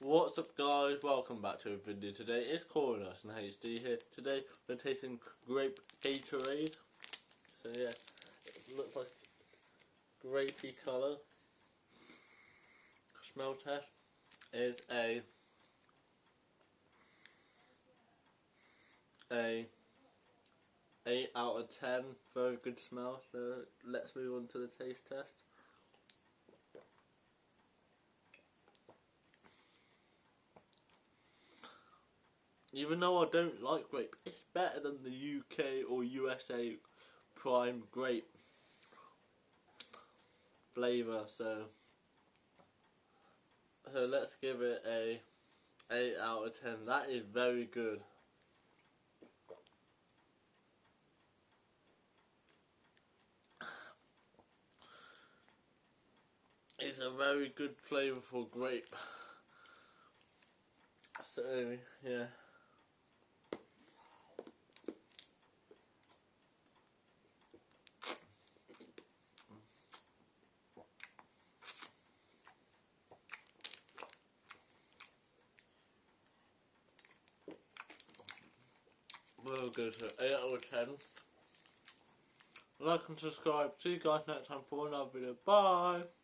What's up guys, welcome back to a video. Today it's Corey and HD here. Today we're tasting grape gaterade. So yeah, it looks like grapey colour. Smell test is a 8 out of 10, very good smell. So let's move on to the taste test. Even though I don't like grape, it's better than the UK or USA prime grape flavour. So let's give it a 8 out of 10. That is very good. It's a very good flavourful grape. So yeah. We'll go to 8 out of 10. Like and subscribe. See you guys next time for another video. Bye!